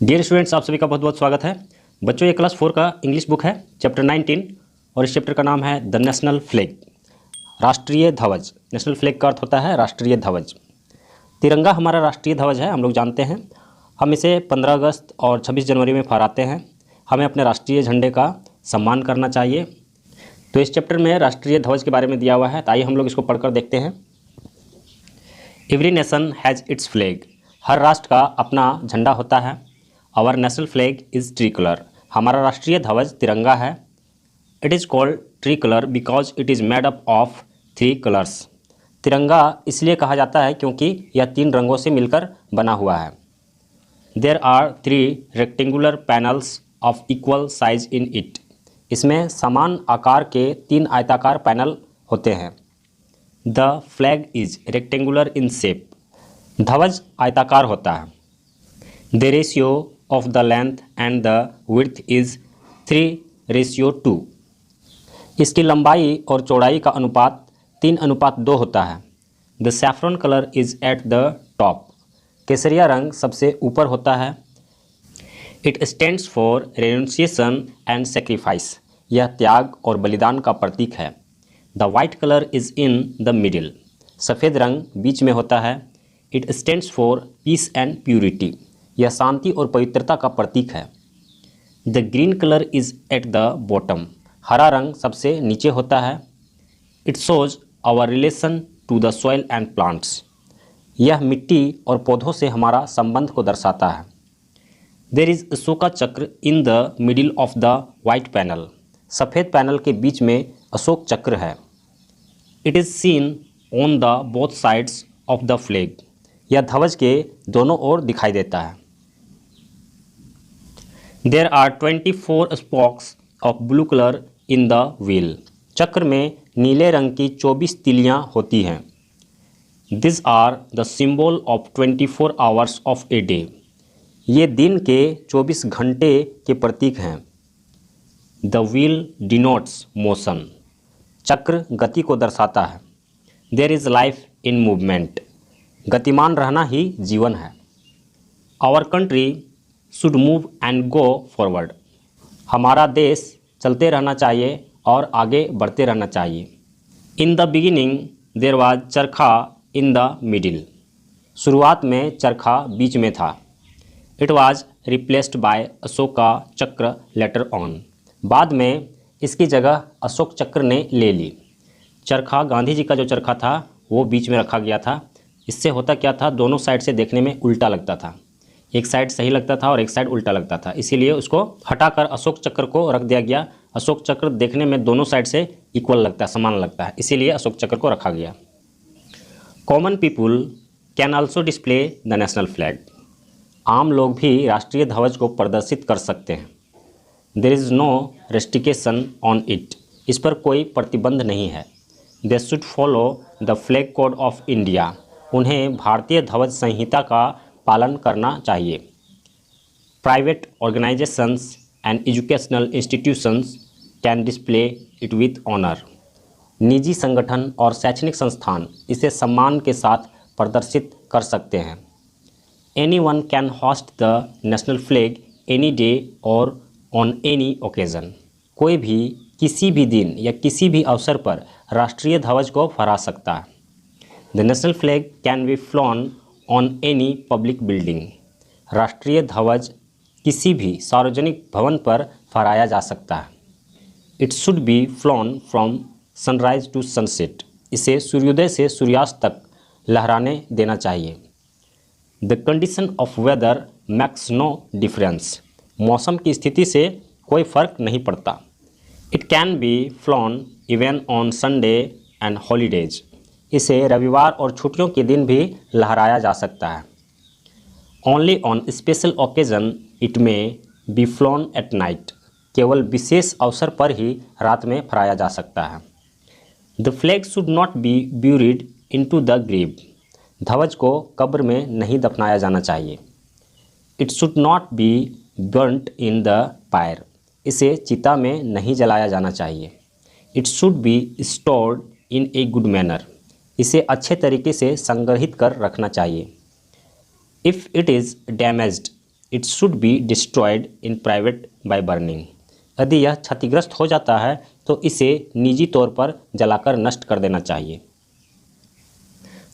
Dear students, आप सभी का बहुत बहुत स्वागत है। बच्चों, ये क्लास 4 का इंग्लिश बुक है, चैप्टर 19, और इस चैप्टर का नाम है द नेशनल फ्लैग, राष्ट्रीय ध्वज। नेशनल फ्लैग का अर्थ होता है राष्ट्रीय ध्वज। तिरंगा हमारा राष्ट्रीय ध्वज है, हम लोग जानते हैं। हम इसे 15 अगस्त और 26 जनवरी में फहराते हैं। हमें अपने राष्ट्रीय झंडे का सम्मान करना चाहिए। तो इस चैप्टर में राष्ट्रीय ध्वज के बारे में दिया हुआ है, तो आइए हम लोग इसको पढ़कर देखते हैं। Every nation has its flag. हर राष्ट्र का अपना झंडा होता है। Our national flag is tricolour. हमारा राष्ट्रीय ध्वज तिरंगा है। It is called tricolour because it is made up of 3 colours. तिरंगा इसलिए कहा जाता है क्योंकि यह 3 रंगों से मिलकर बना हुआ है। There are 3 rectangular panels of equal size in it. इसमें समान आकार के 3 आयताकार पैनल होते हैं। The flag is rectangular in shape. ध्वज आयताकार होता है। The ratio of the length and the width is 3:2। इसकी लंबाई और चौड़ाई का अनुपात 3:2 होता है। The saffron color is at the top। केसरिया रंग सबसे ऊपर होता है। It stands for renunciation and sacrifice। यह त्याग और बलिदान का प्रतीक है। The white color is in the middle। सफ़ेद रंग बीच में होता है। It stands for peace and purity। यह शांति और पवित्रता का प्रतीक है। The green colour is at the bottom. हरा रंग सबसे नीचे होता है। It shows our relation to the soil and plants. यह मिट्टी और पौधों से हमारा संबंध को दर्शाता है। देर इज़ अशोका चक्र in the middle of the white panel. सफ़ेद पैनल के बीच में अशोक चक्र है। It is scene on the both sides of the flag. यह ध्वज के दोनों ओर दिखाई देता है। There are 24 spokes of blue color in the wheel। चक्र में नीले रंग की 24 तिलियां होती हैं। These are the symbol of 24 hours of a day। ये दिन के 24 घंटे के प्रतीक हैं। The wheel denotes motion। चक्र गति को दर्शाता है। There is life in movement। गतिमान रहना ही जीवन है। Our country should move and go forward। हमारा देश चलते रहना चाहिए और आगे बढ़ते रहना चाहिए। In the beginning there was चरखा in the middle। शुरुआत में चरखा बीच में था। It was replaced by Ashoka चक्र later on। बाद में इसकी जगह अशोक चक्र ने ले ली। चरखा, गांधी जी का जो चरखा था वो बीच में रखा गया था। इससे होता क्या था, दोनों साइड से देखने में उल्टा लगता था। एक साइड सही लगता था और एक साइड उल्टा लगता था, इसीलिए उसको हटाकर अशोक चक्र को रख दिया गया। अशोक चक्र देखने में दोनों साइड से इक्वल लगता है, समान लगता है, इसीलिए अशोक चक्र को रखा गया। Common people can also display the national flag. आम लोग भी राष्ट्रीय ध्वज को प्रदर्शित कर सकते हैं। There is no restriction on it. इस पर कोई प्रतिबंध नहीं है। They should follow the flag code of India. उन्हें भारतीय ध्वज संहिता का पालन करना चाहिए। Private organisations and educational institutions can display it with honour. निजी संगठन और शैक्षणिक संस्थान इसे सम्मान के साथ प्रदर्शित कर सकते हैं। Anyone can host the national flag any day और ऑन एनी ओकेजन। कोई भी किसी भी दिन या किसी भी अवसर पर राष्ट्रीय ध्वज को फहरा सकता है। The national flag can be flown on any public building. राष्ट्रीय ध्वज किसी भी सार्वजनिक भवन पर फहराया जा सकता है। It should be flown from sunrise to sunset. इसे सूर्योदय से सूर्यास्त तक लहराने देना चाहिए। The condition of weather makes no difference. मौसम की स्थिति से कोई फर्क नहीं पड़ता। It can be flown even on Sunday and holidays. इसे रविवार और छुट्टियों के दिन भी लहराया जा सकता है। Only on special occasion it में बी फ्लॉन एट नाइट। केवल विशेष अवसर पर ही रात में फहराया जा सकता है। The flag should not be buried into the grave. ध्वज को कब्र में नहीं दफनाया जाना चाहिए। It should not be burnt in the fire. इसे चिता में नहीं जलाया जाना चाहिए। It should be stored in a good manner. इसे अच्छे तरीके से संग्रहित कर रखना चाहिए। If it is damaged it should be destroyed in private by burning. यदि यह क्षतिग्रस्त हो जाता है तो इसे निजी तौर पर जलाकर नष्ट कर देना चाहिए।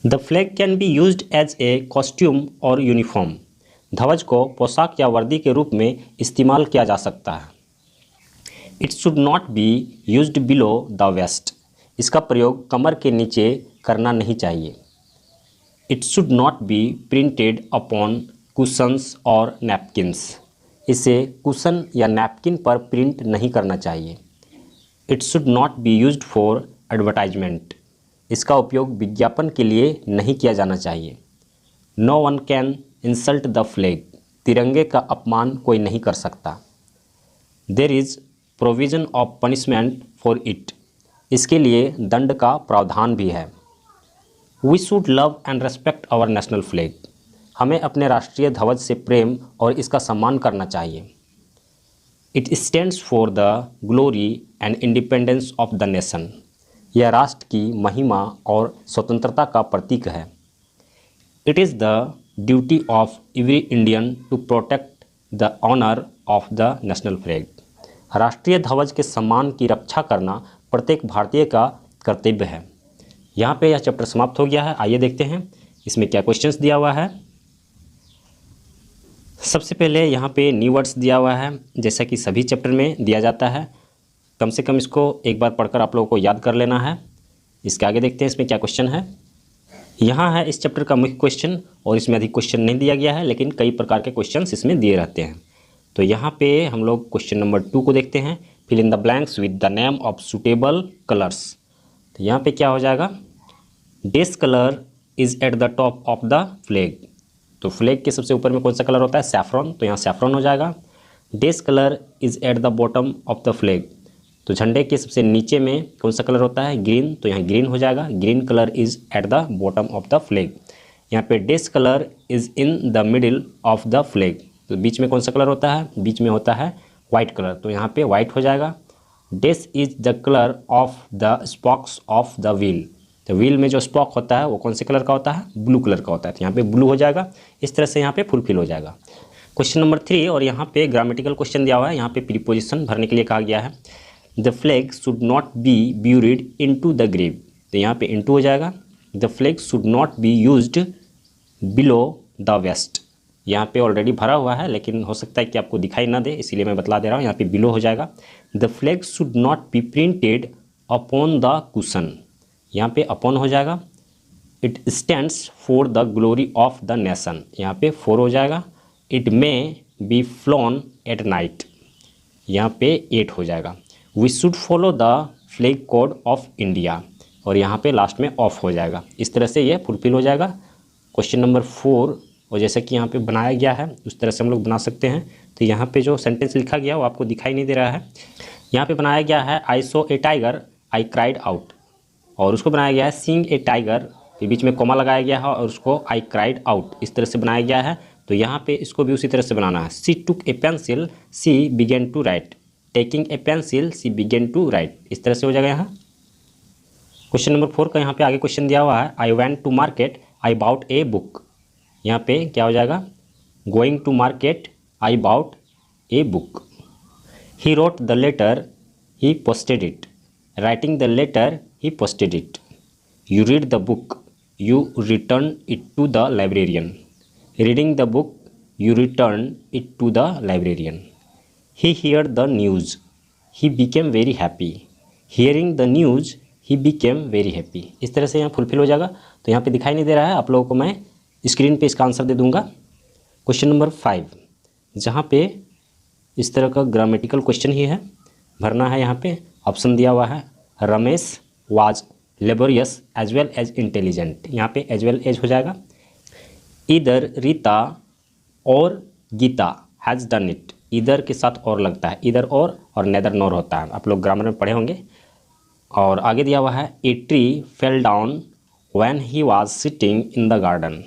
The flag can be used as a costume और यूनिफॉर्म। ध्वज को पोशाक या वर्दी के रूप में इस्तेमाल किया जा सकता है। It should not be used below the waist. इसका प्रयोग कमर के नीचे करना नहीं चाहिए। It should not be printed upon cushions और नैपकिन्स। इसे कुशन या नैपकिन पर प्रिंट नहीं करना चाहिए। It should not be used for advertisement. इसका उपयोग विज्ञापन के लिए नहीं किया जाना चाहिए। No one can insult the flag. तिरंगे का अपमान कोई नहीं कर सकता। There is provision of punishment for it. इसके लिए दंड का प्रावधान भी है। We should love and respect our national flag. हमें अपने राष्ट्रीय ध्वज से प्रेम और इसका सम्मान करना चाहिए। It stands for the glory and independence of the nation. यह राष्ट्र की महिमा और स्वतंत्रता का प्रतीक है। It is the duty of every Indian to protect the honour of the national flag. राष्ट्रीय ध्वज के सम्मान की रक्षा करना प्रत्येक भारतीय का कर्तव्य है। यहाँ पे यह चैप्टर समाप्त हो गया है। आइए देखते हैं इसमें क्या क्वेश्चंस दिया हुआ है। सबसे पहले यहाँ पे न्यू वर्ड्स दिया हुआ है, जैसा कि सभी चैप्टर में दिया जाता है। कम से कम इसको एक बार पढ़कर आप लोगों को याद कर लेना है। इसके आगे देखते हैं इसमें क्या क्वेश्चन है। यहाँ है इस चैप्टर का मुख्य क्वेश्चन, और इसमें अधिक क्वेश्चन नहीं दिया गया है, लेकिन कई प्रकार के क्वेश्चन इसमें दिए रहते हैं। तो यहाँ पे हम लोग क्वेश्चन नंबर 2 को देखते हैं। Fill in the blanks with the name of suitable colours. तो यहाँ पे क्या हो जाएगा, this colour is at the top of the flag. तो फ्लैग के सबसे ऊपर में कौन सा कलर होता है, सैफ्रॉन, तो यहाँ सैफ्रॉन हो जाएगा। This colour is at the bottom of the flag. तो झंडे के सबसे नीचे में कौन सा कलर होता है, ग्रीन, तो यहाँ ग्रीन हो जाएगा। Green colour is at the bottom of the flag. यहाँ पे this colour is in the middle of the flag. तो बीच में कौन सा कलर होता है, बीच में होता है वाइट कलर, तो यहाँ पे वाइट हो जाएगा। This is the colour of the स्पॉक्स of the wheel. तो व्हील में जो स्पॉक होता है वो कौन से कलर का होता है, ब्लू कलर का होता है, तो यहाँ पे ब्लू हो जाएगा। इस तरह से यहाँ पे फुलफिल हो जाएगा। क्वेश्चन नंबर 3, और यहाँ पे ग्रामेटिकल क्वेश्चन दिया हुआ है। यहाँ पे प्रीपोजिशन भरने के लिए कहा गया है। The flag should not be buried into the grave. तो यहाँ पे इनटू हो जाएगा। The flag should not be used below the waist. यहाँ पे ऑलरेडी भरा हुआ है, लेकिन हो सकता है कि आपको दिखाई ना दे, इसीलिए मैं बतला दे रहा हूँ। यहाँ पे बिलो हो जाएगा। The flag should not be printed upon the cushion. यहाँ पे अपॉन हो जाएगा। It stands for the glory of the nation. यहाँ पे 4 हो जाएगा। It may be flown at night. यहाँ पे 8 हो जाएगा। We should follow the flag code of India, और यहाँ पे लास्ट में ऑफ हो जाएगा। इस तरह से ये फुलफिल हो जाएगा। क्वेश्चन नंबर 4, और जैसा कि यहाँ पे बनाया गया है उस तरह से हम लोग बना सकते हैं। तो यहाँ पे जो सेंटेंस लिखा गया वो आपको दिखाई नहीं दे रहा है। यहाँ पे बनाया गया है I saw a tiger I cried out, और उसको बनाया गया है सीइंग ए टाइगर, के बीच में कोमा लगाया गया है और उसको आई क्राइड आउट, इस तरह से बनाया गया है। तो यहाँ पे इसको भी उसी तरह से बनाना है। She took a pencil she began to write. Taking a pencil she began to write, इस तरह से हो जाएगा यहाँ। क्वेश्चन नंबर 4 का यहाँ पे आगे क्वेश्चन दिया हुआ है। I went to market I bought a book. यहाँ पे क्या हो जाएगा, going to market I bought a book. He wrote the letter he posted it. Writing the letter he posted it. You read the book, you return it to the librarian. Reading the book, you return it to the librarian. He heard the news, he became very happy. Hearing the news, he became very happy. इस तरह से यहाँ fulfil हो जाएगा। तो यहाँ पे दिखाई नहीं दे रहा है, आप लोगों को मैं स्क्रीन पे इसका आंसर दे दूंगा। क्वेश्चन नंबर 5, जहाँ पे इस तरह का ग्रामेटिकल क्वेश्चन ही है, भरना है। यहाँ पे ऑप्शन दिया हुआ है। Ramesh was laborious as well as intelligent। यहाँ पे as well as हो जाएगा। इधर रीता और गीता हैज़ डन इट। इधर के साथ और लगता है, इधर और नेदर नॉर होता है, आप लोग ग्रामर में पढ़े होंगे। और आगे दिया हुआ है a tree fell down when he was sitting in the garden.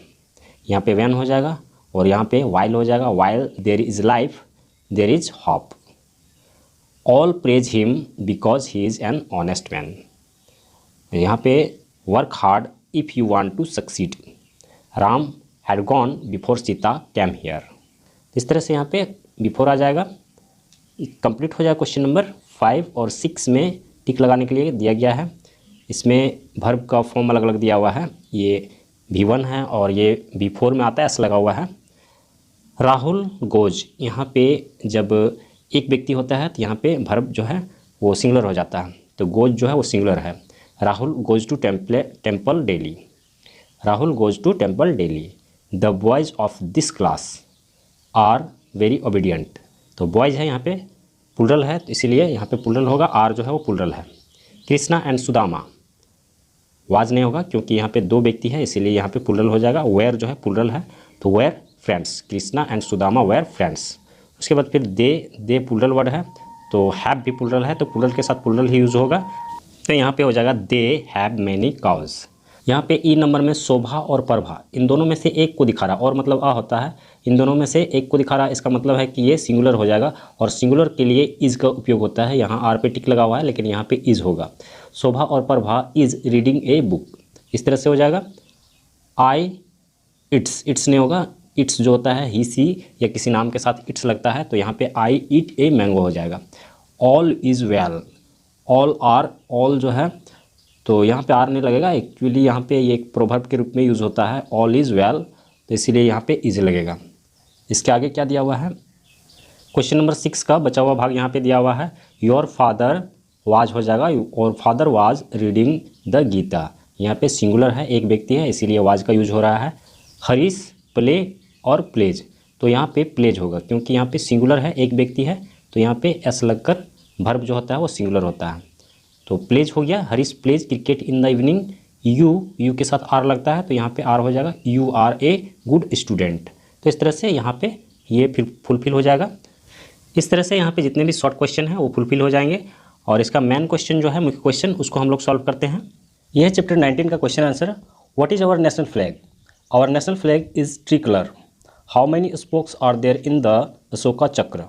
यहाँ पे व्हेन हो जाएगा, और यहाँ पे वाइल हो जाएगा। While there is life there is hope. All praise him because he is an honest man. यहाँ पे work hard if you want to succeed. Ram had gone before Sita came here. इस तरह से यहाँ पे बिफोर आ जाएगा। कंप्लीट हो जाएगा क्वेश्चन नंबर 5 और 6 में टिक लगाने के लिए दिया गया है। इसमें वर्ब का फॉर्म अलग अलग दिया हुआ है, ये V1 है और ये V4 में आता है, ऐसा लगा हुआ है। राहुल गोज, यहाँ पे जब एक व्यक्ति होता है तो यहाँ पे वर्ब जो है वो सिंगुलर हो जाता है, तो गोज जो है वो सिंगुलर है। Rahul goes to temple daily. Rahul goes to temple daily. The boys of this class are very obedient. तो बॉयज़ है यहाँ पे प्लूरल है, तो इसीलिए यहाँ पे प्लूरल होगा, आर जो है वो प्लूरल है। कृष्णा एंड सुदामा, वाज नहीं होगा क्योंकि यहाँ पे दो व्यक्ति है, इसीलिए यहाँ पे प्लूरल हो जाएगा। वेयर जो है प्लूरल है, तो were friends. Krishna and Sudama were friends. उसके बाद फिर दे प्लूरल वर्ड है, तो हैव भी प्लूरल है, तो प्लूरल के साथ प्लूरल ही यूज़ होगा, तो यहाँ पे हो जाएगा दे हैव मैनी काउज। यहाँ पे ई नंबर में शोभा और प्रभा, इन दोनों में से एक को दिखा रहा, और मतलब आ होता है, इन दोनों में से एक को दिखा रहा, इसका मतलब है कि ये सिंगुलर हो जाएगा, और सिंगुलर के लिए इज़ का उपयोग होता है। यहाँ आर पे टिक लगा हुआ है लेकिन यहाँ पे इज़ होगा। शोभा और Prabha is reading a book, इस तरह से हो जाएगा। आई इट्स नहीं होगा, इट्स जो होता है ही सी या किसी नाम के साथ इट्स लगता है, तो यहाँ पे आई ईट ए मैंगो हो जाएगा। All is well, all are, all जो है तो यहाँ पे आर नहीं लगेगा, एक्चुअली यहाँ पे ये एक प्रोवर्ब के रूप में यूज़ होता है, ऑल इज़ वेल, तो इसीलिए यहाँ पे इज लगेगा। इसके आगे क्या दिया हुआ है, क्वेश्चन नंबर 6 का बचा हुआ भाग यहाँ पे दिया हुआ है। योर फादर वाज हो जाएगा, और father was reading the Gita, यहाँ पे सिंगुलर है, एक व्यक्ति है, इसीलिए वाज का यूज हो रहा है। हरीश प्ले और प्लेज, तो यहाँ पे प्लेज होगा क्योंकि यहाँ पे सिंगुलर है, एक व्यक्ति है, तो यहाँ पे एस लगकर वर्ब जो होता है वो सिंगुलर होता है, तो प्लेज हो गया। Harish pledge cricket in the evening. You के साथ आर लगता है, तो यहाँ पे आर हो जाएगा, you are a good student. तो इस तरह से यहाँ पे ये फिर फुलफिल हो जाएगा। इस तरह से यहाँ पे जितने भी शॉर्ट क्वेश्चन हैं वो फुलफिल हो जाएंगे, और इसका मेन क्वेश्चन जो है, मुख्य क्वेश्चन, उसको हम लोग सॉल्व करते हैं। यह है चैप्टर 19 का question answer. What is our national flag? Our national flag is tricolour. How many spokes are there in the Ashoka Chakra?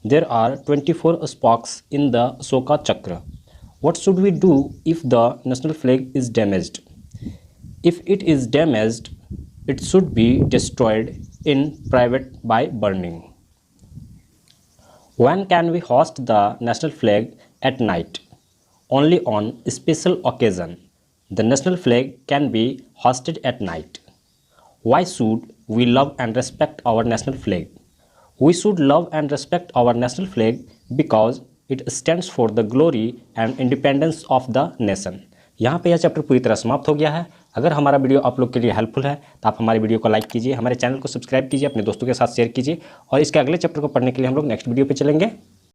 There are 24 spokes in the Ashoka Chakra. What should we do if the national flag is damaged? If it is damaged, it should be destroyed in private by burning. When can we hoist the national flag at night? Only on special occasion. The national flag can be hoisted at night. Why should we love and respect our national flag? We should love and respect our national flag because it stands for the glory and independence of the nation. यहाँ पे यह chapter पूरी तरह समाप्त हो गया है। अगर हमारा वीडियो आप लोग के लिए हेल्पफुल है तो आप हमारे वीडियो को लाइक कीजिए, हमारे चैनल को सब्सक्राइब कीजिए, अपने दोस्तों के साथ शेयर कीजिए, और इसके अगले चैप्टर को पढ़ने के लिए हम लोग नेक्स्ट वीडियो पे चलेंगे।